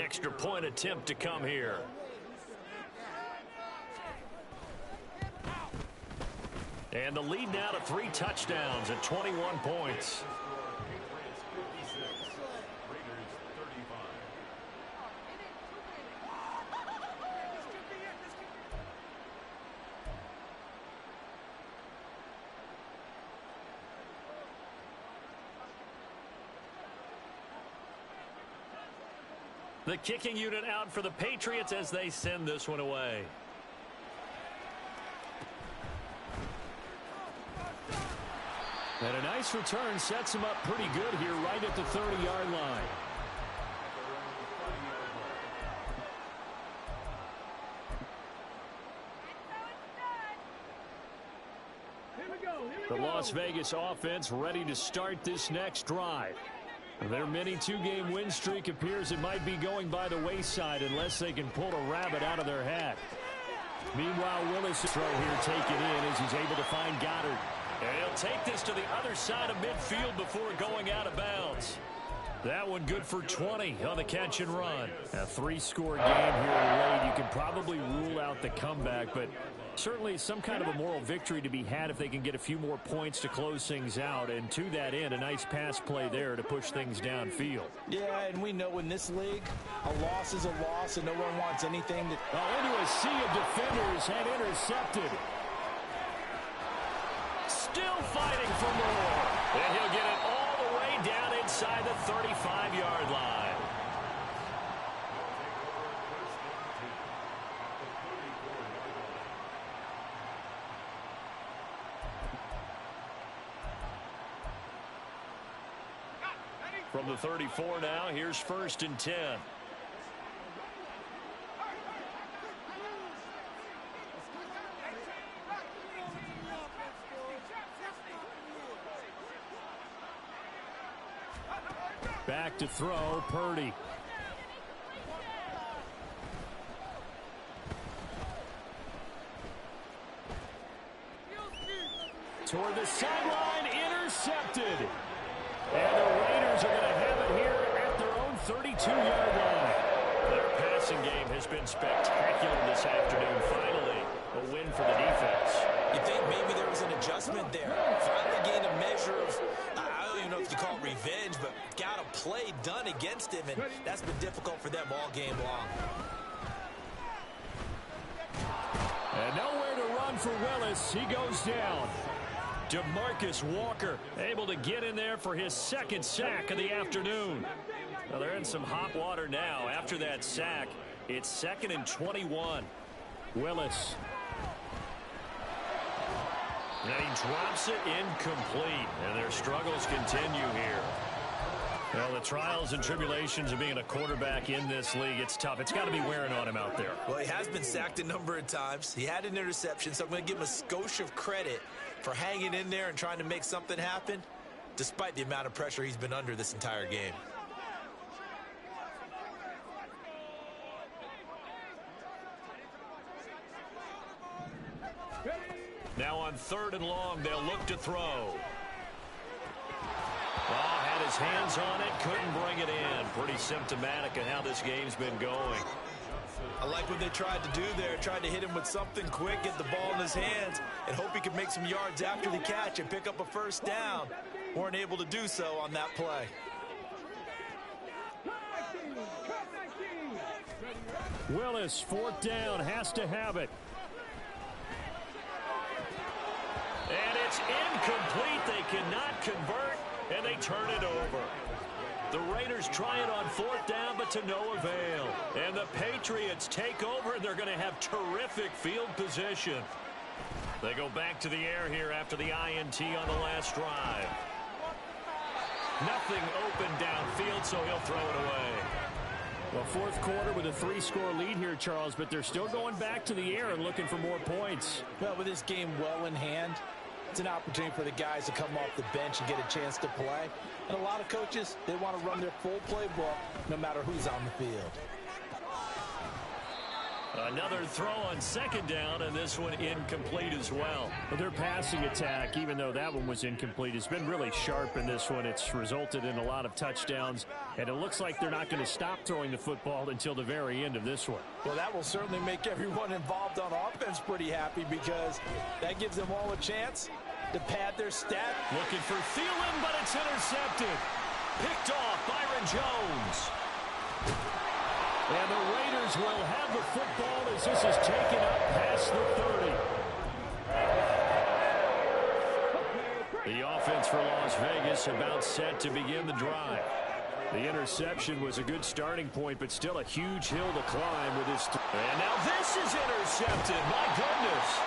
extra point attempt to come here. And the lead now to 3 touchdowns at 21 points. The kicking unit out for the Patriots as they send this one away. And a nice return sets him up pretty good here right at the 30-yard line. The Las Vegas offense ready to start this next drive. Their mini 2-game win streak appears it might be going by the wayside unless they can pull a rabbit out of their hat. Meanwhile, Willis throw here taken in as he's able to find Goddard. And he'll take this to the other side of midfield before going out of bounds. That one good for 20 on the catch and run. A 3-score game here late. You can probably rule out the comeback, but certainly some kind of a moral victory to be had if they can get a few more points to close things out. And to that end, a nice pass play there to push things downfield. Yeah, and we know in this league, a loss is a loss, and no one wants anything that... Into a sea of defenders and intercepted. Still fighting for more. And he'll get it all the way down inside the 35-yard line. From the 34 now, here's 1st and 10. Back to throw, Purdy. Toward the sideline, intercepted. And the Raiders are going to have it here at their own 32-yard line. Their passing game has been spectacular this afternoon. Finally, a win for the defense. You think maybe there was an adjustment there. Finally gained a measure of, I don't even know if you call it revenge, but got a play done against him, and that's been difficult for them all game long. And nowhere to run for Willis. He goes down. DeMarcus Walker able to get in there for his 2nd sack of the afternoon. Well, they're in some hot water now. After that sack, it's 2nd and 21. Willis. And he drops it incomplete. And their struggles continue here. Well, the trials and tribulations of being a quarterback in this league, it's tough. It's got to be wearing on him out there. Well, he has been sacked a number of times. He had an interception, so I'm going to give him a skosh of credit for hanging in there and trying to make something happen, despite the amount of pressure he's been under this entire game. Now on 3rd and long, they'll look to throw. Had his hands on it, couldn't bring it in. Pretty symptomatic of how this game's been going. I like what they tried to do there, tried to hit him with something quick, get the ball in his hands, and hope he could make some yards after the catch and pick up a 1st down. Weren't able to do so on that play. Willis, 4th down, has to have it. And it's incomplete. They cannot convert, and they turn it over. The Raiders try it on 4th down, but to no avail. And the Patriots take over, and they're going to have terrific field position. They go back to the air here after the INT on the last drive. Nothing open downfield, so he'll throw it away. Well, 4th quarter with a 3-score lead here, Charles, but they're still going back to the air and looking for more points. Well, with this game well in hand, it's an opportunity for the guys to come off the bench and get a chance to play. And a lot of coaches, they want to run their full playbook no matter who's on the field. Another throw on second down, and this one incomplete as well. Their passing attack, even though that one was incomplete, has been really sharp in this one. It's resulted in a lot of touchdowns, and it looks like they're not going to stop throwing the football until the very end of this one. Well, that will certainly make everyone involved on offense pretty happy because that gives them all a chance to pad their stat. Looking for Thielen, but it's intercepted. Picked off Byron Jones. And the Raiders will have the football as this is taken up past the 30. The offense for Las Vegas about set to begin the drive. The interception was a good starting point, but still a huge hill to climb with his... And now this is intercepted. My goodness.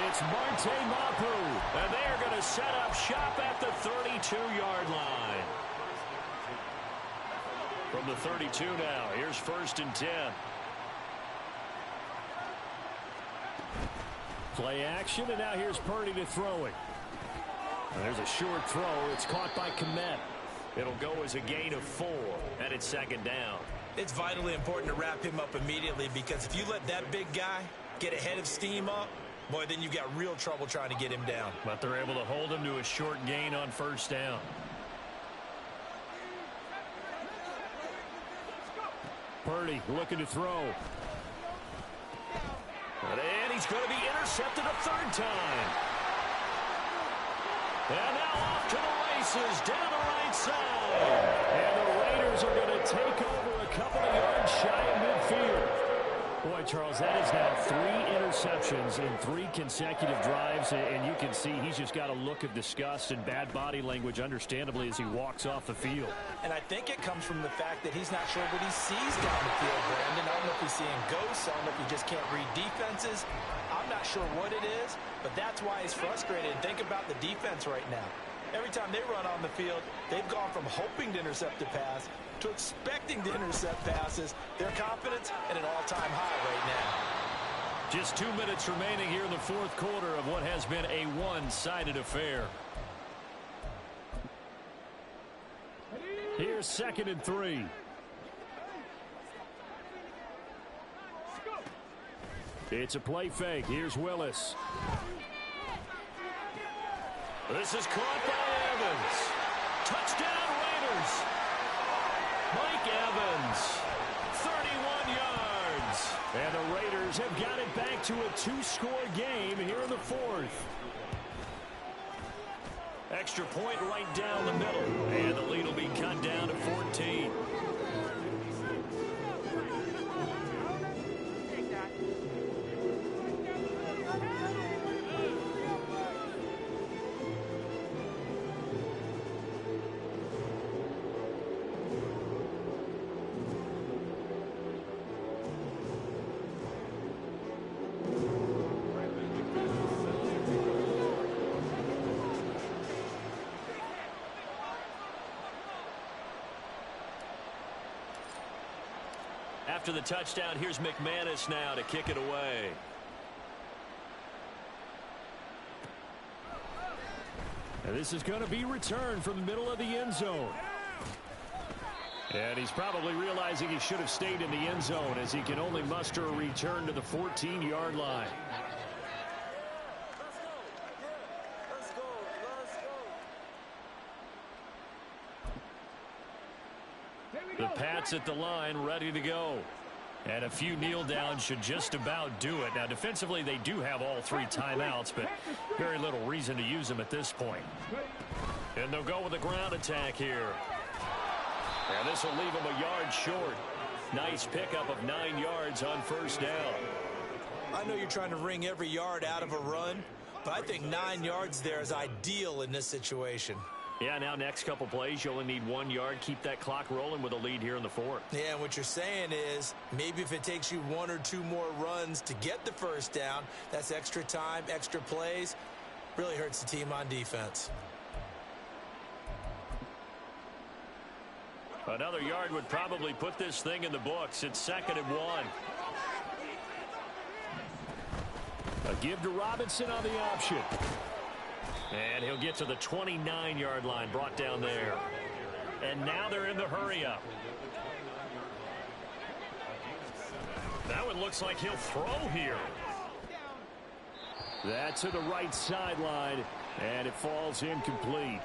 It's Marte Mapu. And they are going to set up shop at the 32-yard line. From the 32 now, here's 1st and 10. Play action, and now here's Purdy to throw it. And there's a short throw. It's caught by Komet. It'll go as a gain of 4, and it's 2nd down. It's vitally important to wrap him up immediately because if you let that big guy get ahead of steam up, boy, then you've got real trouble trying to get him down. But they're able to hold him to a short gain on 1st down. Purdy looking to throw. And he's going to be intercepted a 3rd time. And now off to the races down the right side. And the Raiders are going to take over a couple of yards shy of midfield. Boy, Charles, that is now 3 interceptions in 3 consecutive drives, and you can see he's just got a look of disgust and bad body language, understandably, as he walks off the field. And I think it comes from the fact that he's not sure what he sees down the field, Brandon. I don't know if he's seeing ghosts. I don't know if he just can't read defenses. I'm not sure what it is, but that's why he's frustrated. Think about the defense right now. Every time they run on the field, they've gone from hoping to intercept a pass to expecting to intercept passes. Their confidence at an all-time high right now. Just 2 minutes remaining here in the 4th quarter of what has been a one-sided affair. Here's 2nd and 3. It's a play fake. Here's Willis. This is caught by Evans. Touchdown Raiders. Mike Evans, 31 yards. And the Raiders have got it back to a 2-score game here in the 4th. Extra point right down the middle. And the lead will be cut down to 14. After the touchdown, here's McManus now to kick it away. And this is going to be returned from the middle of the end zone. And he's probably realizing he should have stayed in the end zone as he can only muster a return to the 14-yard line. The Pats at the line, ready to go. And a few kneel downs should just about do it. Now, defensively, they do have all 3 timeouts, but very little reason to use them at this point. And they'll go with a ground attack here. And this will leave them a yard short. Nice pickup of 9 yards on 1st down. I know you're trying to wring every yard out of a run, but I think 9 yards there is ideal in this situation. Yeah, now next couple plays, you only need 1 yard. Keep that clock rolling with a lead here in the 4th. Yeah, what you're saying is maybe if it takes you 1 or 2 more runs to get the 1st down, that's extra time, extra plays. Really hurts the team on defense. Another yard would probably put this thing in the books. It's 2nd and 1. A give to Robinson on the option. And he'll get to the 29-yard line, brought down there. And now they're in the hurry-up. That one looks like he'll throw here. That's to the right sideline, and it falls incomplete.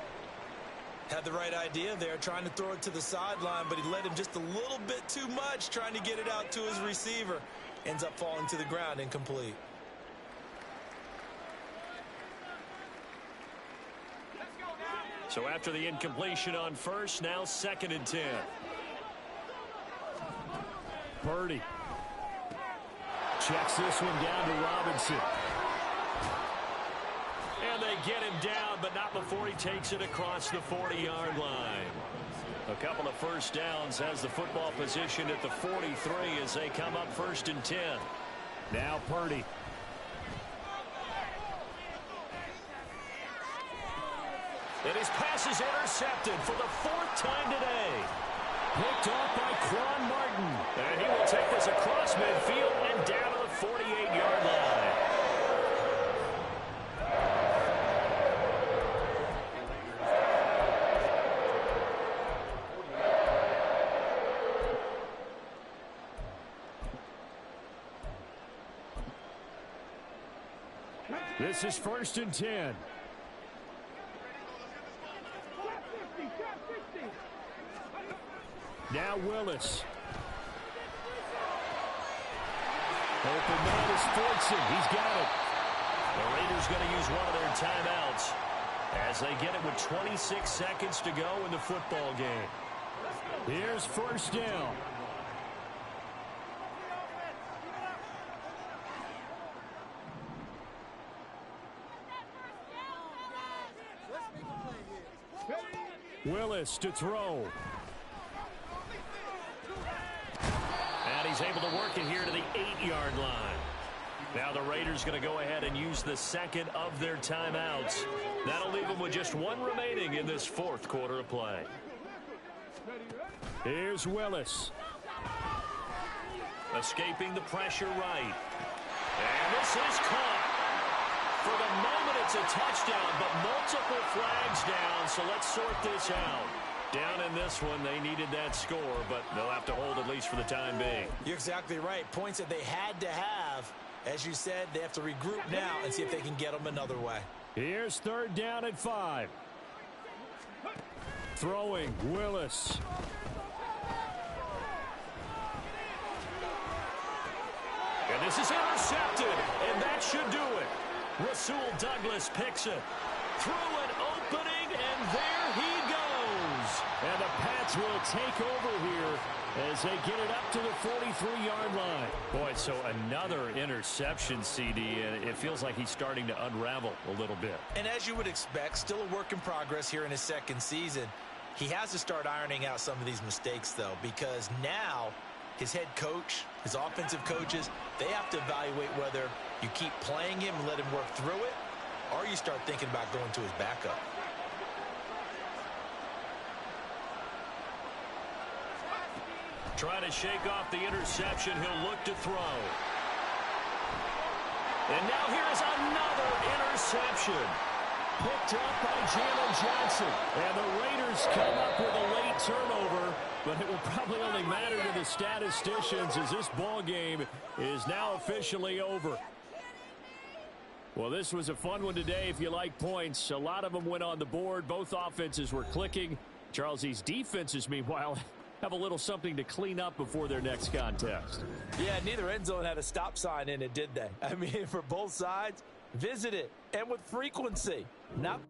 Had the right idea there, trying to throw it to the sideline, but he led him just a little bit too much, trying to get it out to his receiver. Ends up falling to the ground, incomplete. So after the incompletion on first, now 2nd and 10. Purdy checks this one down to Robinson. And they get him down, but not before he takes it across the 40-yard line. A couple of first downs has the football position at the 43 as they come up 1st and 10. Now Purdy. And his pass is intercepted for the 4th time today. Picked off by Quan Martin. And he will take this across midfield and down to the 48-yard line. This is 1st and 10. Now Willis. Open man is Fortson. He's got it. The Raiders going to use one of their timeouts as they get it with 26 seconds to go in the football game. Here's 1st down. Willis to throw. And he's able to work it here to the 8-yard line. Now the Raiders going to go ahead and use the 2nd of their timeouts. That'll leave them with just 1 remaining in this 4th quarter of play. Here's Willis. Escaping the pressure right. And this is caught. For the moment, it's a touchdown, but multiple flags down, so let's sort this out. Down in this one, they needed that score, but they'll have to hold at least for the time being. You're exactly right. Points that they had to have. As you said, they have to regroup now and see if they can get them another way. Here's 3rd down at 5. Throwing, Willis. And this is intercepted, and that should do it. Rasul Douglas picks it. Through an opening, and there he goes. And the Pats will take over here as they get it up to the 43-yard line. Boy, so another interception, CD, and it feels like he's starting to unravel a little bit. And as you would expect, still a work in progress here in his 2nd season. He has to start ironing out some of these mistakes, though, because now his head coach, his offensive coaches, they have to evaluate whether you keep playing him and let him work through it, or you start thinking about going to his backup. Trying to shake off the interception. He'll look to throw. And now here is another interception. Picked up by Jalen Johnson. And the Raiders come up with a late turnover, but it will probably only matter to the statisticians as this ball game is now officially over. Well, this was a fun one today if you like points. A lot of them went on the board. Both offenses were clicking. Charles, these defenses, meanwhile, have a little something to clean up before their next contest. Yeah, neither end zone had a stop sign in it, did they? I mean, for both sides, visit it, and with frequency. Not